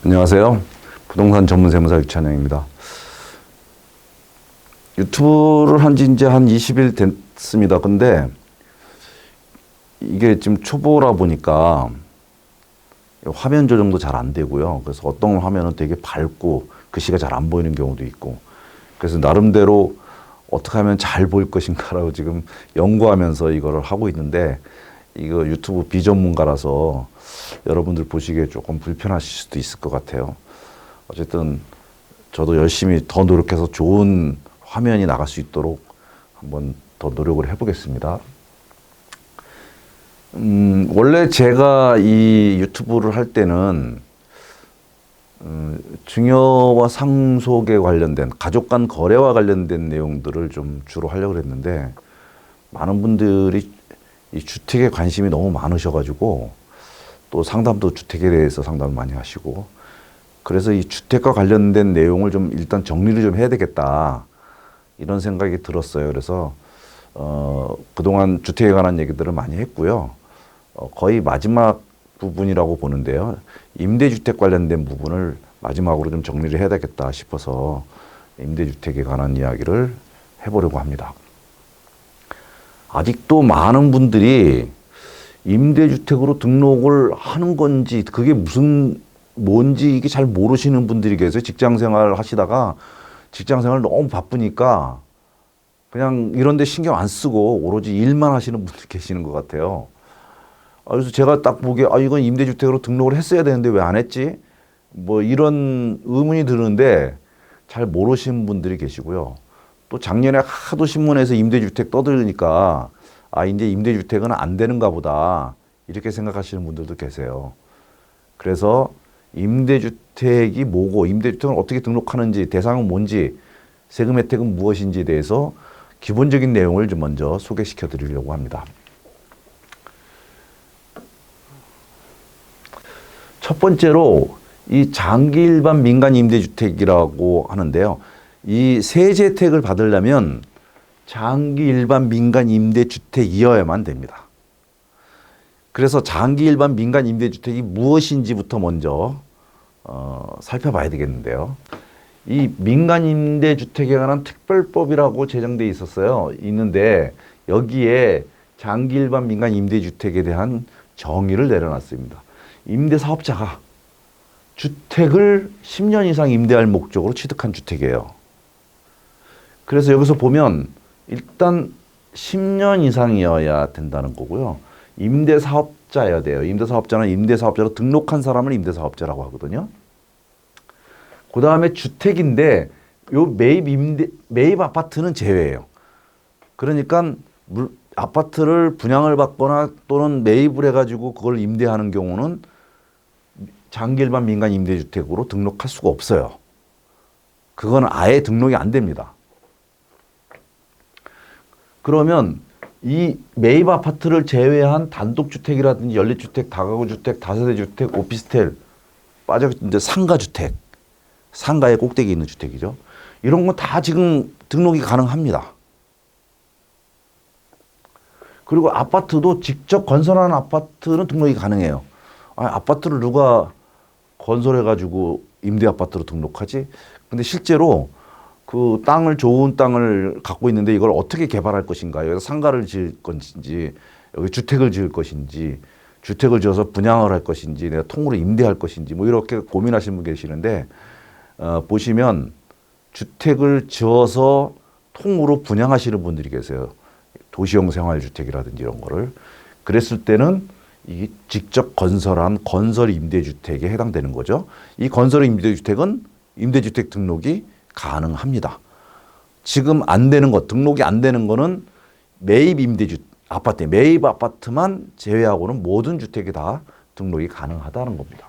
안녕하세요. 부동산 전문 세무사 유찬영입니다. 유튜브를 한 지 이제 한 20일 됐습니다. 근데 이게 지금 초보라 보니까 화면 조정도 잘 안 되고요. 그래서 어떤 화면은 되게 밝고 글씨가 잘 안 보이는 경우도 있고, 그래서 나름대로 어떻게 하면 잘 보일 것인가라고 지금 연구하면서 이거를 하고 있는데, 이거 유튜브 비전문가라서 여러분들 보시기에 조금 불편하실 수도 있을 것 같아요. 어쨌든 저도 열심히 더 노력해서 좋은 화면이 나갈 수 있도록 한번 더 노력을 해보겠습니다. 원래 제가 이 유튜브를 할 때는 증여와 상속에 관련된, 가족 간 거래와 관련된 내용들을 좀 주로 하려고 했는데, 많은 분들이 이 주택에 관심이 너무 많으셔가지고, 또 상담도 주택에 대해서 상담을 많이 하시고, 그래서 이 주택과 관련된 내용을 좀 일단 정리를 좀 해야 되겠다, 이런 생각이 들었어요. 그래서 그동안 주택에 관한 얘기들을 많이 했고요. 거의 마지막 부분이라고 보는데요. 임대주택 관련된 부분을 마지막으로 좀 정리를 해야 되겠다 싶어서 임대주택에 관한 이야기를 해보려고 합니다. 아직도 많은 분들이 임대주택으로 등록을 하는 건지, 그게 뭔지 이게 잘 모르시는 분들이 계세요. 직장생활 하시다가 직장생활 너무 바쁘니까 그냥 이런 데 신경 안 쓰고 오로지 일만 하시는 분들 계시는 것 같아요. 그래서 제가 딱 보기에 이건 임대주택으로 등록을 했어야 되는데 왜 안 했지? 뭐 이런 의문이 드는데 잘 모르시는 분들이 계시고요. 또 작년에 하도 신문에서 임대주택 떠들으니까 이제 임대주택은 안 되는가 보다, 이렇게 생각하시는 분들도 계세요. 그래서 임대주택이 뭐고, 임대주택을 어떻게 등록하는지, 대상은 뭔지, 세금 혜택은 무엇인지에 대해서 기본적인 내용을 좀 먼저 소개시켜 드리려고 합니다. 첫 번째로 이 장기 일반 민간 임대주택이라고 하는데요. 이 세제 혜택을 받으려면 장기 일반 민간 임대주택이어야만 됩니다. 그래서 장기 일반 민간 임대주택이 무엇인지부터 먼저 살펴봐야 되겠는데요. 이 민간 임대주택에 관한 특별법이라고 제정돼 있는데 여기에 장기 일반 민간 임대주택에 대한 정의를 내려놨습니다. 임대사업자가 주택을 10년 이상 임대할 목적으로 취득한 주택이에요. 그래서 여기서 보면 일단 10년 이상이어야 된다는 거고요. 임대사업자여야 돼요. 임대사업자는 임대사업자로 등록한 사람을 임대사업자라고 하거든요. 그 다음에 주택인데 요 매입 아파트는 제외예요. 그러니까 아파트를 분양을 받거나 또는 매입을 해가지고 그걸 임대하는 경우는 장기 일반 민간 임대주택으로 등록할 수가 없어요. 그거는 아예 등록이 안 됩니다. 그러면 이 매입 아파트를 제외한 단독주택이라든지 연립주택, 다가구주택, 다세대주택, 오피스텔, 빠져 이제 상가주택, 상가에 꼭대기 있는 주택이죠. 이런 건 다 지금 등록이 가능합니다. 그리고 아파트도 직접 건설한 아파트는 등록이 가능해요. 아파트를 누가 건설해가지고 임대 아파트로 등록하지? 근데 실제로 그 좋은 땅을 갖고 있는데 이걸 어떻게 개발할 것인가? 여기서 상가를 지을 것인지, 여기 주택을 지을 것인지, 주택을 지어서 분양을 할 것인지, 내가 통으로 임대할 것인지, 뭐 이렇게 고민하시는 분 계시는데, 보시면 주택을 지어서 통으로 분양하시는 분들이 계세요. 도시형 생활주택이라든지 이런 거를. 그랬을 때는 이 직접 건설한 건설 임대주택에 해당되는 거죠. 이 건설 임대주택은 임대주택 등록이 가능합니다. 지금 안 되는 것, 등록이 안 되는 거는 매입 매입 아파트만 제외하고는 모든 주택이 다 등록이 가능하다는 겁니다.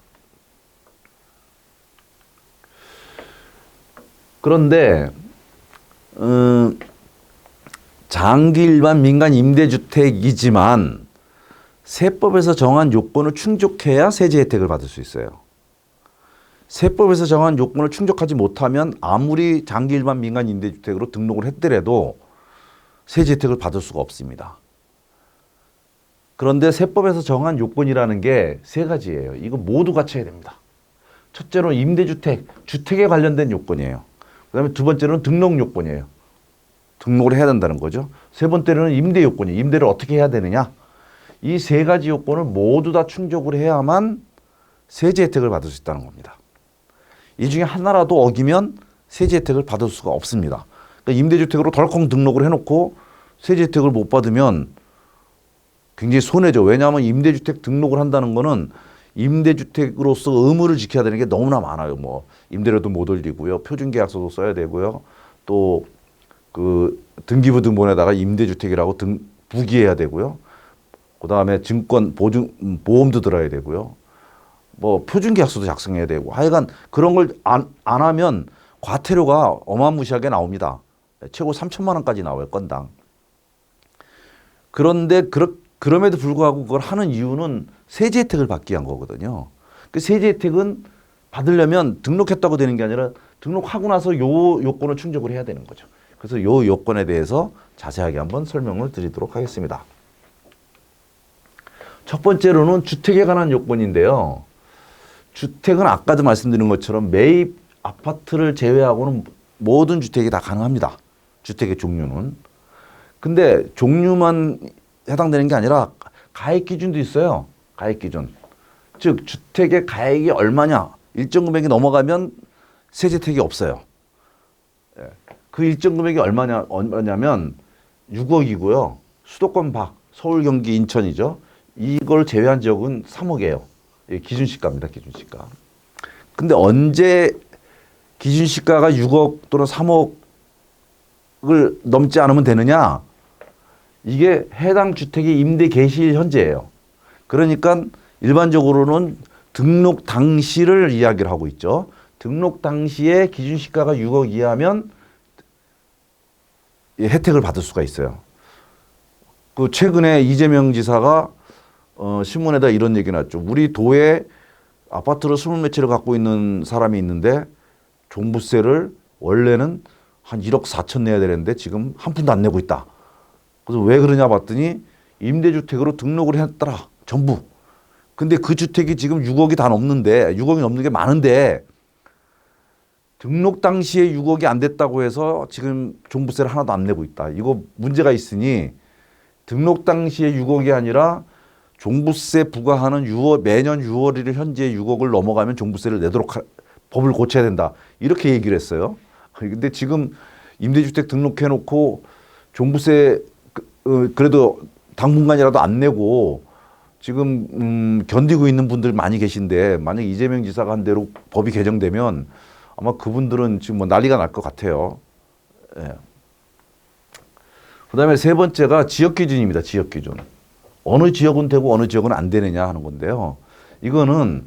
그런데 장기 일반 민간 임대주택이지만 세법에서 정한 요건을 충족해야 세제 혜택을 받을 수 있어요. 세법에서 정한 요건을 충족하지 못하면 아무리 장기 일반 민간 임대주택으로 등록을 했더라도 세제 혜택을 받을 수가 없습니다. 그런데 세법에서 정한 요건이라는 게 세 가지예요. 이거 모두 갖춰야 됩니다. 첫째로 임대주택, 주택에 관련된 요건이에요. 그다음에 두 번째로는 등록 요건이에요. 등록을 해야 된다는 거죠. 세 번째로는 임대 요건이에요. 임대를 어떻게 해야 되느냐. 이 세 가지 요건을 모두 다 충족을 해야만 세제 혜택을 받을 수 있다는 겁니다. 이 중에 하나라도 어기면 세제 혜택을 받을 수가 없습니다. 그러니까 임대주택으로 덜컹 등록을 해놓고 세제 혜택을 못 받으면 굉장히 손해죠. 왜냐하면 임대주택 등록을 한다는 거는 임대주택으로서 의무를 지켜야 되는 게 너무나 많아요. 뭐 임대료도 못 올리고요, 표준계약서도 써야 되고요, 또 그 등기부 등본에다가 임대주택이라고 부기해야 되고요. 그다음에 증권 보증 보험도 들어야 되고요. 뭐 표준계약서도 작성해야 되고 하여간 그런 걸 안 하면 과태료가 어마무시하게 나옵니다. 최고 3천만 원까지 나와요, 건당. 그런데 그럼에도 불구하고 그걸 하는 이유는 세제 혜택을 받기 위한 거거든요. 그 세제 혜택은 받으려면 등록했다고 되는 게 아니라 등록하고 나서 요 요건을 충족을 해야 되는 거죠. 그래서 요 요건에 대해서 자세하게 한번 설명을 드리도록 하겠습니다. 첫 번째로는 주택에 관한 요건인데요. 주택은 아까도 말씀드린 것처럼 매입 아파트를 제외하고는 모든 주택이 다 가능합니다. 주택의 종류는. 근데 종류만 해당되는 게 아니라 가액 기준도 있어요. 가액 기준. 즉 주택의 가액이 얼마냐. 일정 금액이 넘어가면 세제 혜택이 없어요. 그 일정 금액이 얼마냐면 6억이고요. 수도권 밖, 서울, 경기, 인천이죠. 이걸 제외한 지역은 3억이에요. 기준시가입니다. 기준시가. 근데 언제 기준시가가 6억 또는 3억을 넘지 않으면 되느냐? 이게 해당 주택의 임대 개시일 현재예요. 그러니까 일반적으로는 등록 당시를 이야기를 하고 있죠. 등록 당시에 기준시가가 6억 이하면 혜택을 받을 수가 있어요. 그 최근에 이재명 지사가 신문에다 이런 얘기 났죠. 우리 도에 아파트를 20몇 채를 갖고 있는 사람이 있는데 종부세를 원래는 한 1억 4천 내야 되는데 지금 한 푼도 안 내고 있다. 그래서 왜 그러냐 봤더니 임대주택으로 등록을 했더라. 전부. 근데 그 주택이 지금 6억이 다 넘는데 6억이 넘는 게 많은데 등록 당시에 6억이 안 됐다고 해서 지금 종부세를 하나도 안 내고 있다. 이거 문제가 있으니 등록 당시에 6억이 아니라 종부세 부과하는 매년 6월 1일 현재 6억을 넘어가면 종부세를 내도록 법을 고쳐야 된다. 이렇게 얘기를 했어요. 근데 지금 임대주택 등록해놓고 종부세 그래도 당분간이라도 안 내고 지금 견디고 있는 분들 많이 계신데 만약 이재명 지사가 한 대로 법이 개정되면 아마 그분들은 지금 뭐 난리가 날 것 같아요. 예. 그다음에 세 번째가 지역 기준입니다. 지역 기준. 어느 지역은 되고 어느 지역은 안 되느냐 하는 건데요. 이거는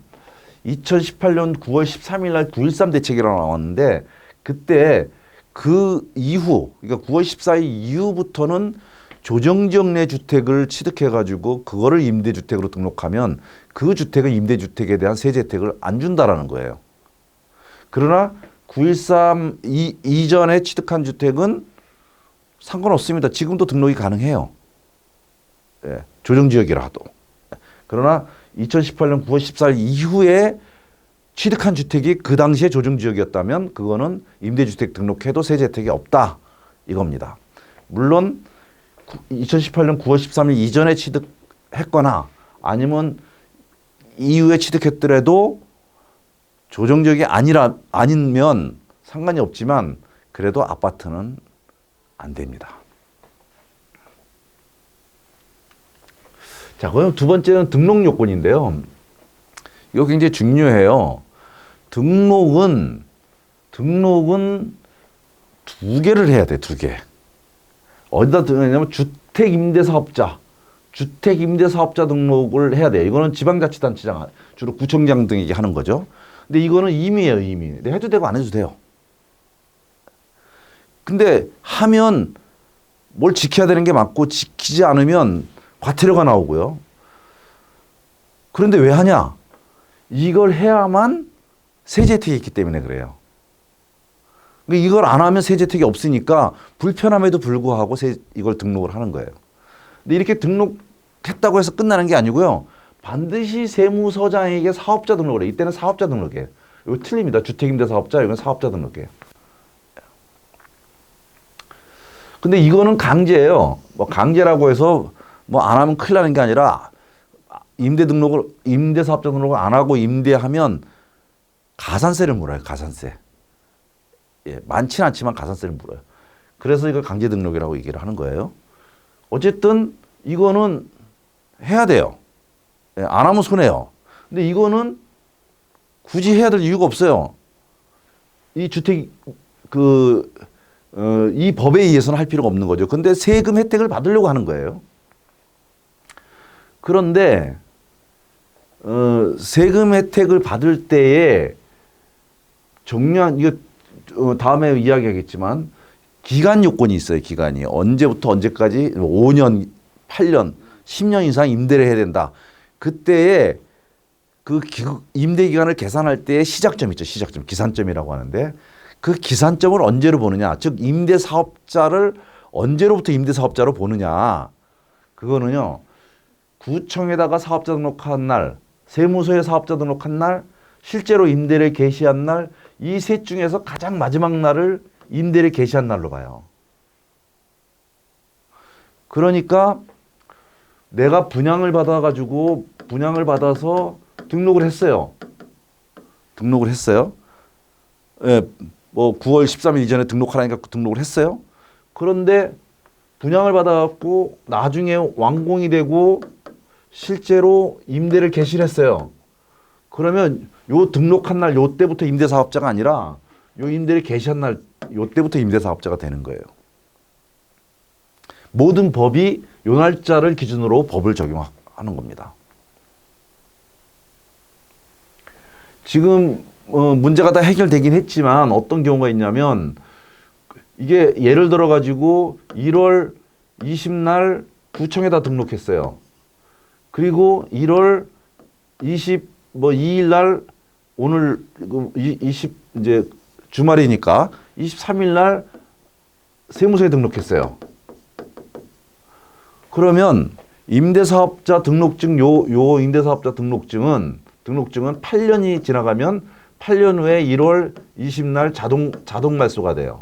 2018년 9월 13일 날 9.13 대책이라고 나왔는데 그때 그 이후 그러니까 9월 14일 이후부터는 조정지역 내 주택을 취득해가지고 그거를 임대주택으로 등록하면 그 주택은 임대주택에 대한 세제 혜택을 안 준다라는 거예요. 그러나 9.13 이전에 취득한 주택은 상관없습니다. 지금도 등록이 가능해요. 예, 조정지역이라도. 그러나 2018년 9월 14일 이후에 취득한 주택이 그 당시에 조정지역이었다면 그거는 임대주택 등록해도 세제 혜택이 없다 이겁니다. 물론 2018년 9월 13일 이전에 취득했거나 아니면 이후에 취득했더라도 조정지역이 아니면 상관이 없지만 그래도 아파트는 안 됩니다. 자, 그럼 두 번째는 등록 요건인데요. 이거 굉장히 중요해요. 등록은 두 개를 해야 돼, 두 개. 어디다 등록하냐면 주택임대사업자 등록을 해야 돼요. 이거는 지방자치단체장, 주로 구청장 등에게 하는 거죠. 근데 이거는 임의예요, 임의. 근데 해도 되고 안 해도 돼요. 근데 하면 뭘 지켜야 되는 게 맞고 지키지 않으면 과태료가 나오고요. 그런데 왜 하냐? 이걸 해야만 세제 혜택이 있기 때문에 그래요. 이걸 안 하면 세제 혜택이 없으니까 불편함에도 불구하고 이걸 등록을 하는 거예요. 근데 이렇게 등록했다고 해서 끝나는 게 아니고요. 반드시 세무서장에게 사업자 등록을 해요. 이때는 사업자 등록이에요. 이거 틀립니다. 주택임대사업자, 이건 사업자 등록이에요. 근데 이거는 강제예요. 뭐 강제라고 해서 뭐 안 하면 큰일 나는 게 아니라 임대사업자 등록을 안 하고 임대하면 가산세를 물어요. 가산세. 예, 많지는 않지만 가산세를 물어요. 그래서 이걸 강제 등록이라고 얘기를 하는 거예요. 어쨌든 이거는 해야 돼요. 예, 안 하면 손해요. 근데 이거는 굳이 해야 될 이유가 없어요. 이 주택 이 법에 의해서는 할 필요가 없는 거죠. 근데 세금 혜택을 받으려고 하는 거예요. 그런데 세금 혜택을 받을 때에 정량 이거 다음에 이야기하겠지만 기간 요건이 있어요. 기간이 언제부터 언제까지 5년, 8년, 10년 이상 임대를 해야 된다. 그때에 그 임대 기간을 계산할 때의 시작점 있죠. 시작점, 기산점이라고 하는데 그 기산점을 언제로 보느냐. 즉 임대 사업자를 언제로부터 임대 사업자로 보느냐. 그거는요. 구청에다가 사업자 등록한 날, 세무서에 사업자 등록한 날, 실제로 임대를 개시한 날, 이 셋 중에서 가장 마지막 날을 임대를 개시한 날로 봐요. 그러니까 내가 분양을 받아서 등록을 했어요. 예, 뭐 9월 13일 이전에 등록하라니까 등록을 했어요. 그런데 분양을 받아갖고 나중에 완공이 되고 실제로 임대를 개시를 했어요. 그러면 요 등록한 날 요때부터 임대사업자가 아니라 요 임대를 개시한 날 요때부터 임대사업자가 되는 거예요. 모든 법이 요 날짜를 기준으로 법을 적용하는 겁니다. 지금 문제가 다 해결되긴 했지만 어떤 경우가 있냐면 이게 예를 들어 가지고 1월 20날 구청에다 등록했어요. 그리고 1월 22일 날 오늘 20 이제 주말이니까 23일 날 세무서에 등록했어요. 그러면 임대사업자 등록증 요 임대사업자 등록증은 8년이 지나가면 8년 후에 1월 20날 자동 말소가 돼요.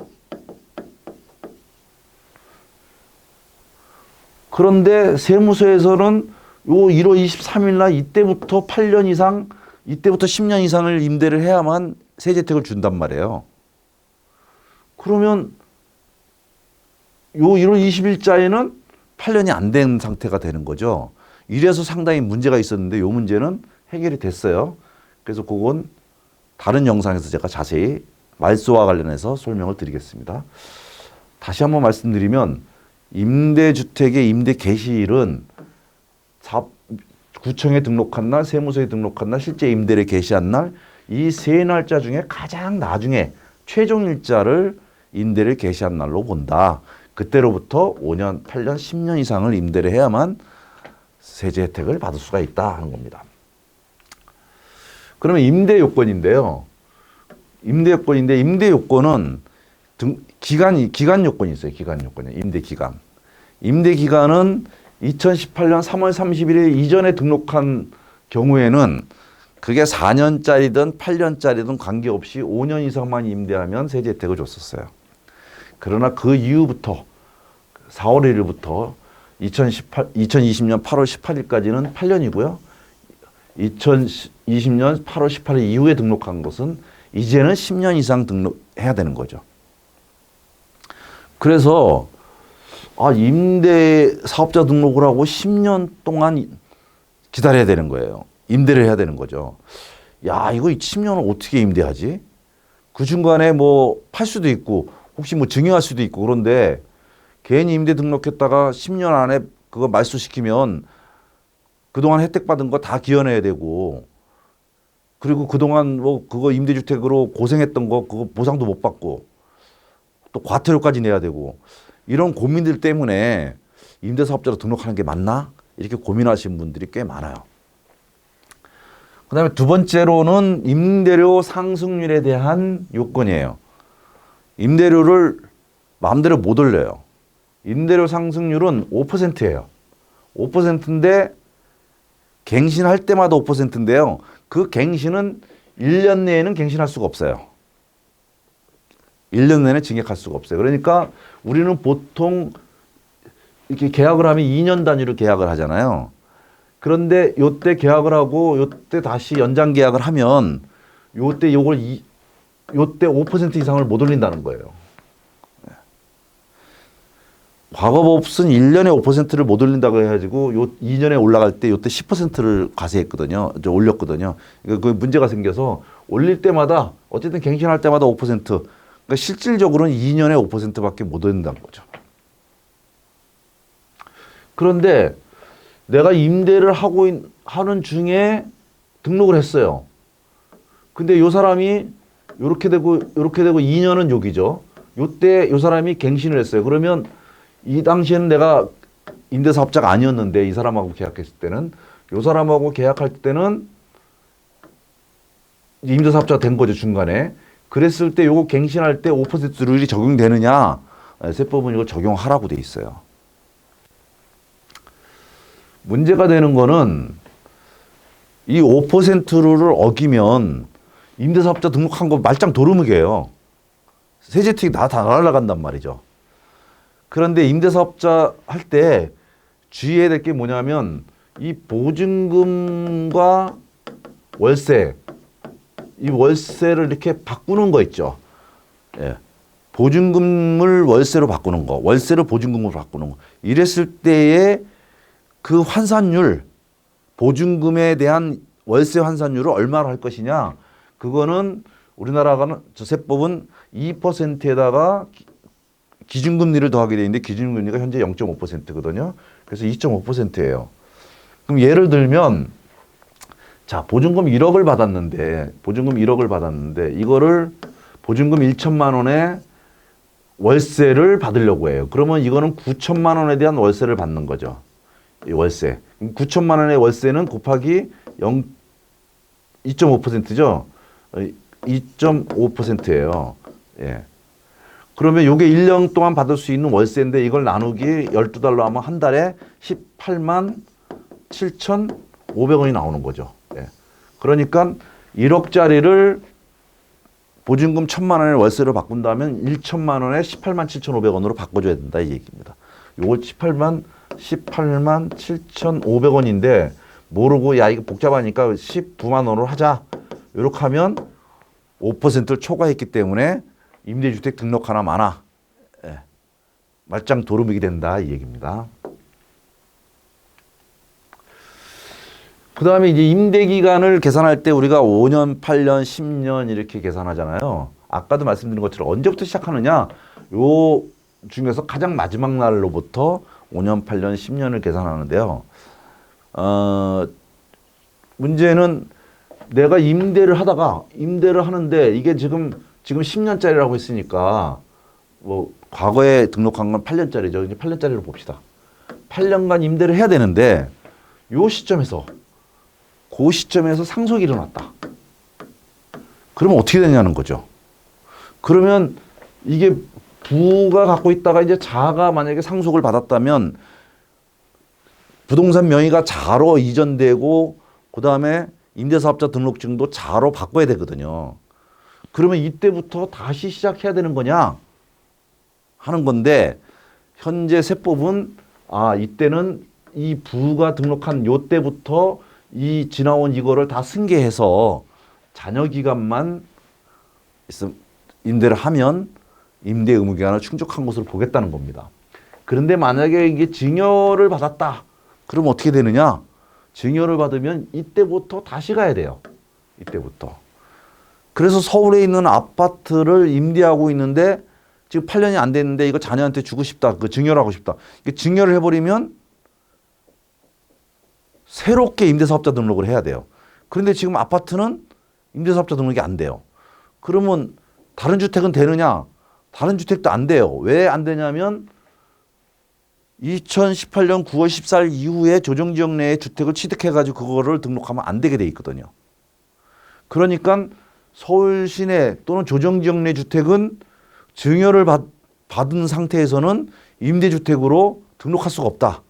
그런데 세무서에서는 요 1월 23일 날 이때부터 8년 이상, 이때부터 10년 이상을 임대를 해야만 세제 혜택을 준단 말이에요. 그러면 요 1월 20일자에는 8년이 안 된 상태가 되는 거죠. 이래서 상당히 문제가 있었는데 요 문제는 해결이 됐어요. 그래서 그건 다른 영상에서 제가 자세히 말소와 관련해서 설명을 드리겠습니다. 다시 한번 말씀드리면 임대주택의 임대 개시일은 구청에 등록한 날, 세무서에 등록한 날, 실제 임대를 개시한 날, 이 세 날짜 중에 가장 나중에 최종 일자를 임대를 개시한 날로 본다. 그때로부터 5년, 8년, 10년 이상을 임대를 해야만 세제 혜택을 받을 수가 있다 하는 겁니다. 그러면 임대 요건인데요. 임대 요건은 기간 요건이 있어요. 기간 요건이 임대 기간. 임대 기간은 2018년 3월 31일 이전에 등록한 경우에는 그게 4년짜리든 8년짜리든 관계없이 5년 이상만 임대하면 세제 혜택을 줬었어요. 그러나 그 이후부터 4월 1일부터 2020년 8월 18일까지는 8년이고요. 2020년 8월 18일 이후에 등록한 것은 이제는 10년 이상 등록해야 되는 거죠. 그래서 임대 사업자 등록을 하고 10년 동안 기다려야 되는 거예요. 임대를 해야 되는 거죠. 야, 이거 10년을 어떻게 임대하지? 그 중간에 뭐 팔 수도 있고 혹시 뭐 증여할 수도 있고 그런데 괜히 임대 등록했다가 10년 안에 그거 말소시키면 그동안 혜택 받은 거 다 기여내야 되고 그리고 그동안 뭐 그거 임대주택으로 고생했던 거 그거 보상도 못 받고 또 과태료까지 내야 되고 이런 고민들 때문에 임대사업자로 등록하는 게 맞나? 이렇게 고민하시는 분들이 꽤 많아요. 그 다음에 두 번째로는 임대료 상승률에 대한 요건이에요. 임대료를 마음대로 못 올려요. 임대료 상승률은 5%예요. 5%인데 갱신할 때마다 5%인데요. 그 갱신은 1년 내에는 갱신할 수가 없어요. 1년 내내 증액할 수가 없어요. 그러니까 우리는 보통 이렇게 계약을 하면 2년 단위로 계약을 하잖아요. 그런데 요때 계약을 하고 요때 다시 연장 계약을 하면 요때 요때 5% 이상을 못 올린다는 거예요. 과거법은 1년에 5%를 못 올린다고 해가지고 요 2년에 올라갈 때 요때 10%를 과세했거든요. 올렸거든요. 그 문제가 생겨서 올릴 때마다 어쨌든 갱신할 때마다 5%. 그러니까 실질적으로는 2년에 5%밖에 못 올린다는 거죠. 그런데 내가 임대를 하는 중에 등록을 했어요. 근데 요 사람이 요렇게 되고 2년은 여기죠. 요때 요 사람이 갱신을 했어요. 그러면 이 당시에는 내가 임대사업자가 아니었는데 이 사람하고 계약했을 때는 요 사람하고 계약할 때는 임대사업자가 된 거죠, 중간에. 그랬을 때 요거 갱신할 때 5% 룰이 적용되느냐? 세법은 이거 적용하라고 돼 있어요. 문제가 되는 거는 이 5% 룰을 어기면 임대사업자 등록한 거 말짱 도루묵이에요. 세제특이 다 날아간단 말이죠. 그런데 임대사업자 할 때 주의해야 될 게 뭐냐면 이 보증금과 월세, 이 월세를 이렇게 바꾸는 거 있죠. 예. 보증금을 월세로 바꾸는 거, 월세를 보증금으로 바꾸는 거. 이랬을 때에 그 환산율, 보증금에 대한 월세 환산율을 얼마로 할 것이냐. 그거는 우리나라가 세법은 2%에다가 기준금리를 더하게 돼 있는데 기준금리가 현재 0.5%거든요. 그래서 2.5%예요. 그럼 예를 들면 자, 보증금 1억을 받았는데 이거를 보증금 1천만 원에 월세를 받으려고 해요. 그러면 이거는 9천만 원에 대한 월세를 받는 거죠. 이 월세. 9천만 원의 월세는 곱하기 2.5%죠. 2.5%예요. 예. 그러면 요게 1년 동안 받을 수 있는 월세인데 이걸 나누기 12달러 하면 한 달에 18만 7,500원이 나오는 거죠. 예. 그러니까 1억짜리를 보증금 1,000만 원의 월세로 바꾼다면 1천만 원에 18만 7,500원으로 바꿔줘야 된다 이 얘기입니다. 요거 18만 7,500원인데 모르고 야 이거 복잡하니까 19만 원으로 하자. 이렇게 하면 5%를 초과했기 때문에 임대주택 등록 하나 많아. 예. 말짱 도루묵이 된다 이 얘기입니다. 그 다음에 이제 임대기간을 계산할 때 우리가 5년, 8년, 10년 이렇게 계산하잖아요. 아까도 말씀드린 것처럼 언제부터 시작하느냐. 요 중에서 가장 마지막 날로부터 5년, 8년, 10년을 계산하는데요. 문제는 내가 임대를 하는데 이게 지금 10년짜리라고 했으니까 뭐 과거에 등록한 건 8년짜리죠. 이제 8년짜리로 봅시다. 8년간 임대를 해야 되는데 그 시점에서 상속이 일어났다. 그러면 어떻게 되냐는 거죠. 그러면 이게 부가 갖고 있다가 이제 자가 만약에 상속을 받았다면 부동산 명의가 자로 이전되고 그다음에 임대사업자 등록증도 자로 바꿔야 되거든요. 그러면 이때부터 다시 시작해야 되는 거냐 하는 건데 현재 세법은 이때는 이 부가 등록한 요 때부터 이 지나온 이거를 다 승계해서 잔여 기간만 임대를 하면 임대 의무 기간을 충족한 것으로 보겠다는 겁니다. 그런데 만약에 이게 증여를 받았다. 그럼 어떻게 되느냐? 증여를 받으면 이때부터 다시 가야 돼요. 이때부터. 그래서 서울에 있는 아파트를 임대하고 있는데 지금 8년이 안 됐는데 이거 자녀한테 주고 싶다. 그 증여를 하고 싶다. 증여를 해버리면 새롭게 임대사업자 등록을 해야 돼요. 그런데 지금 아파트는 임대사업자 등록이 안 돼요. 그러면 다른 주택은 되느냐? 다른 주택도 안 돼요. 왜 안 되냐면 2018년 9월 14일 이후에 조정지역 내에 주택을 취득해가지고 그거를 등록하면 안 되게 돼 있거든요. 그러니까 서울 시내 또는 조정지역 내 주택은 증여를 받은 상태에서는 임대주택으로 등록할 수가 없다.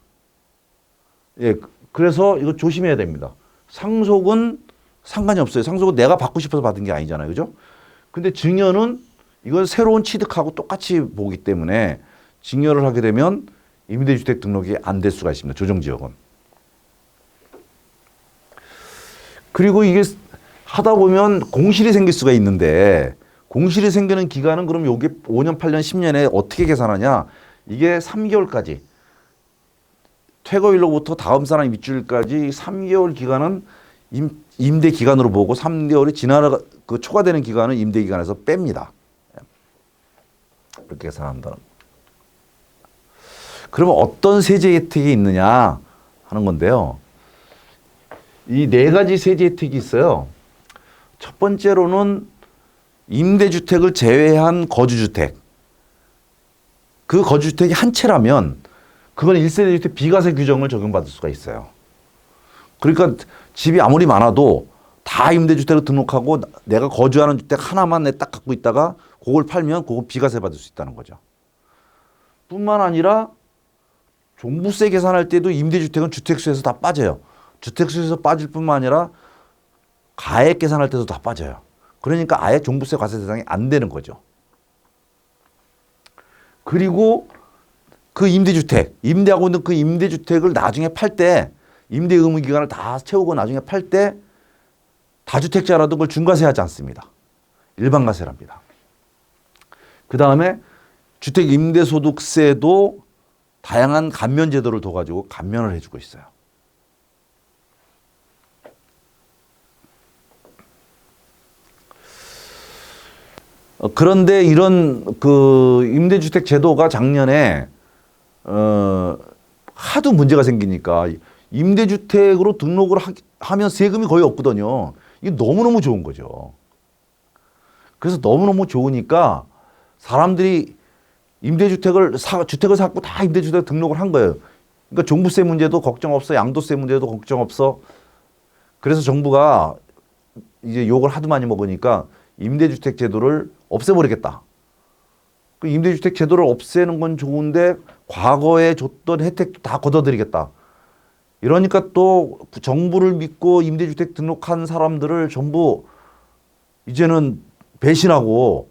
예, 그래서 이거 조심해야 됩니다. 상속은 상관이 없어요. 상속은 내가 받고 싶어서 받은 게 아니잖아요. 그죠? 근데 증여는 이건 새로운 취득하고 똑같이 보기 때문에 증여를 하게 되면 임대주택 등록이 안 될 수가 있습니다. 조정지역은. 그리고 이게 하다 보면 공실이 생길 수가 있는데 공실이 생기는 기간은 그럼 요게 5년, 8년, 10년에 어떻게 계산하냐? 이게 3개월까지. 퇴거일로부터 다음 사람 입주일까지 3개월 기간은 임대 기간으로 보고 3개월이 지나가 그 초과되는 기간은 임대 기간에서 뺍니다. 이렇게 계산한다. 그러면 어떤 세제 혜택이 있느냐 하는 건데요. 이 네 가지 세제 혜택이 있어요. 첫 번째로는 임대주택을 제외한 거주주택. 그 거주주택이 한 채라면 그건 1세대 주택 비과세 규정을 적용받을 수가 있어요. 그러니까 집이 아무리 많아도 다 임대주택으로 등록하고 내가 거주하는 주택 하나만 내 딱 갖고 있다가 그걸 팔면 그거 비과세 받을 수 있다는 거죠. 뿐만 아니라 종부세 계산할 때도 임대주택은 주택수에서 다 빠져요. 주택수에서 빠질 뿐만 아니라 가액 계산할 때도 다 빠져요. 그러니까 아예 종부세 과세 대상이 안 되는 거죠. 그리고 그 임대주택, 임대하고 있는 그 임대주택을 나중에 팔 때 임대 의무 기간을 다 채우고 나중에 팔 때 다주택자라도 그걸 중과세하지 않습니다. 일반과세랍니다. 그 다음에 주택 임대소득세도 다양한 감면 제도를 둬가지고 감면을 해주고 있어요. 그런데 이런 그 임대주택 제도가 작년에 하도 문제가 생기니까 임대주택으로 등록을 하면 세금이 거의 없거든요. 이게 너무너무 좋은 거죠. 그래서 너무너무 좋으니까 사람들이 주택을 샀고 다 임대주택 등록을 한 거예요. 그러니까 종부세 문제도 걱정 없어, 양도세 문제도 걱정 없어. 그래서 정부가 이제 욕을 하도 많이 먹으니까 임대주택 제도를 없애버리겠다. 그 임대주택 제도를 없애는 건 좋은데 과거에 줬던 혜택도 다 걷어들이겠다. 이러니까 또 정부를 믿고 임대주택 등록한 사람들을 전부 이제는 배신하고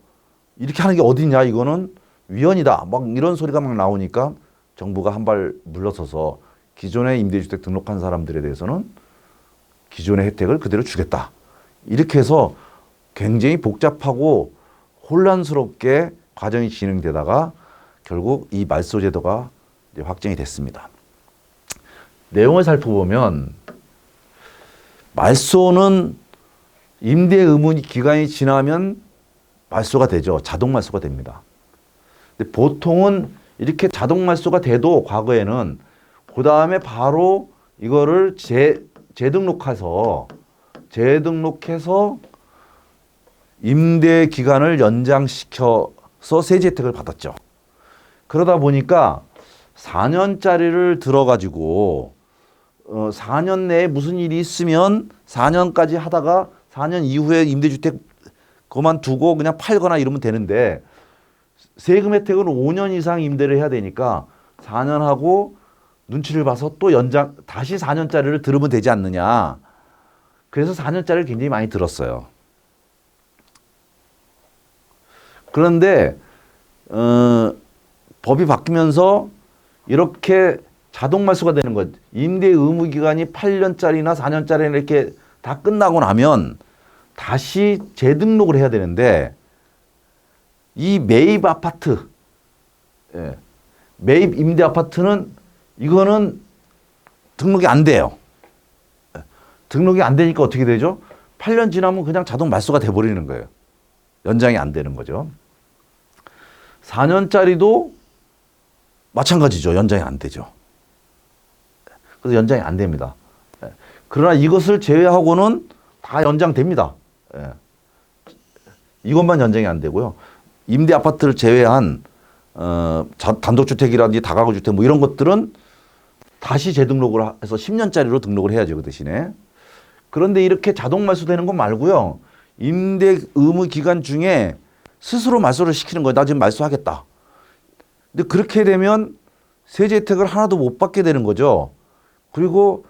이렇게 하는 게 어디냐, 이거는 위헌이다, 막 이런 소리가 막 나오니까 정부가 한 발 물러서서 기존에 임대주택 등록한 사람들에 대해서는 기존의 혜택을 그대로 주겠다. 이렇게 해서 굉장히 복잡하고 혼란스럽게 과정이 진행되다가 결국 이 말소 제도가 확정이 됐습니다. 내용을 살펴보면 말소는 임대 의무 기간이 지나면 말소가 되죠. 자동 말소가 됩니다. 근데 보통은 이렇게 자동 말소가 돼도 과거에는 그 다음에 바로 이거를 재등록해서 임대 기간을 연장시켜서 세제 혜택을 받았죠. 그러다 보니까 4년짜리를 들어가지고 4년 내에 무슨 일이 있으면 4년까지 하다가 4년 이후에 임대주택 그만두고 그냥 팔거나 이러면 되는데 세금 혜택은 5년 이상 임대를 해야 되니까 4년 하고 눈치를 봐서 또 다시 4년짜리를 들으면 되지 않느냐. 그래서 4년짜리를 굉장히 많이 들었어요. 그런데 법이 바뀌면서 이렇게 자동 말소가 되는 것. 임대 의무 기간이 8년짜리나 4년짜리나 이렇게 다 끝나고 나면 다시 재등록을 해야 되는데 이 매입 아파트, 매입 임대 아파트는 이거는 등록이 안 돼요. 등록이 안 되니까 어떻게 되죠? 8년 지나면 그냥 자동 말소가 돼버리는 거예요. 연장이 안 되는 거죠. 4년짜리도 마찬가지죠. 연장이 안 되죠. 그래서 연장이 안 됩니다. 그러나 이것을 제외하고는 다 연장됩니다. 이것만 연장이 안 되고요. 임대 아파트를 제외한 단독주택이라든지 다가구주택 뭐 이런 것들은 다시 재등록을 해서 10년짜리로 등록을 해야죠. 그 대신에. 그런데 이렇게 자동 말소되는 것 말고요. 임대 의무 기간 중에 스스로 말소를 시키는 거예요. 나 지금 말소하겠다. 근데 그렇게 되면 세제 혜택을 하나도 못 받게 되는 거죠. 그리고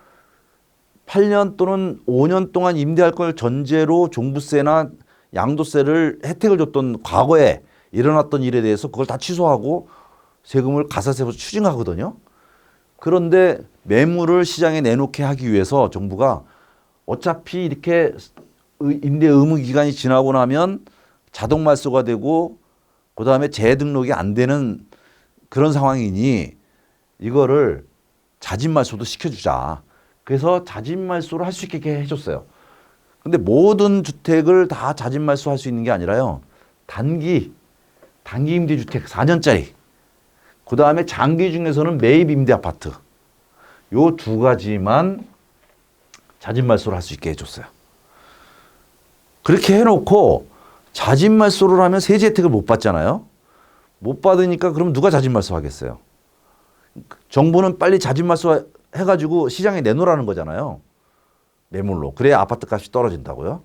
8년 또는 5년 동안 임대할 걸 전제로 종부세나 양도세를 혜택을 줬던 과거에 일어났던 일에 대해서 그걸 다 취소하고 세금을 가산세로 추징하거든요. 그런데 매물을 시장에 내놓게 하기 위해서 정부가 어차피 이렇게 임대 의무 기간이 지나고 나면 자동 말소가 되고 그다음에 재등록이 안 되는 그런 상황이니 이거를 자진 말소도 시켜주자. 그래서 자진 말소를 할 수 있게 해줬어요. 근데 모든 주택을 다 자진 말소할 수 있는 게 아니라요. 단기 임대주택 4년짜리. 그다음에 장기 중에서는 매입 임대 아파트. 요 두 가지만 자진 말소를 할 수 있게 해줬어요. 그렇게 해놓고 자진 말소를 하면 세제 혜택을 못 받잖아요. 못 받으니까 그럼 누가 자진 말소 하겠어요? 정부는 빨리 자진 말소 해가지고 시장에 내놓으라는 거잖아요. 매물로. 그래야 아파트 값이 떨어진다고요.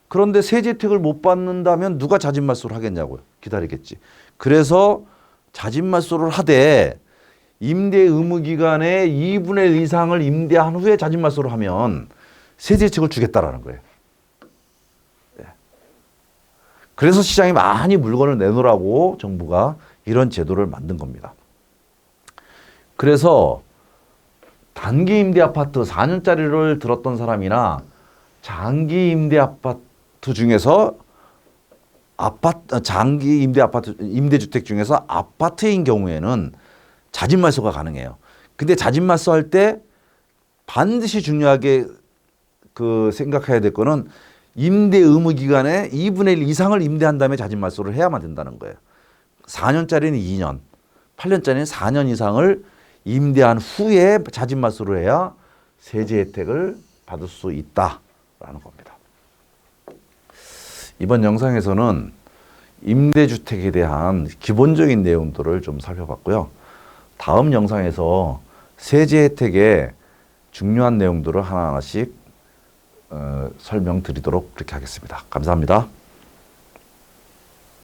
그런데 세제 혜택을 못 받는다면 누가 자진 말소를 하겠냐고요. 기다리겠지. 그래서 자진 말소를 하되 임대 의무 기간의 2분의 1 이상을 임대한 후에 자진 말소를 하면 세제 혜택을 주겠다라는 거예요. 그래서 시장에 많이 물건을 내놓으라고 정부가 이런 제도를 만든 겁니다. 그래서 단기 임대 아파트 4년짜리를 들었던 사람이나 장기 임대 아파트 중에서 장기 임대 아파트, 임대주택 중에서 아파트인 경우에는 자진 말소가 가능해요. 근데 자진 말소할 때 반드시 중요하게 생각해야 될 거는 임대 의무 기간에 2분의 1 이상을 임대한 다음에 자진 말소를 해야만 된다는 거예요. 4년짜리는 2년, 8년짜리는 4년 이상을 임대한 후에 자진 말소를 해야 세제 혜택을 받을 수 있다라는 겁니다. 이번 영상에서는 임대주택에 대한 기본적인 내용들을 좀 살펴봤고요. 다음 영상에서 세제 혜택의 중요한 내용들을 하나하나씩 설명드리도록 그렇게 하겠습니다. 감사합니다.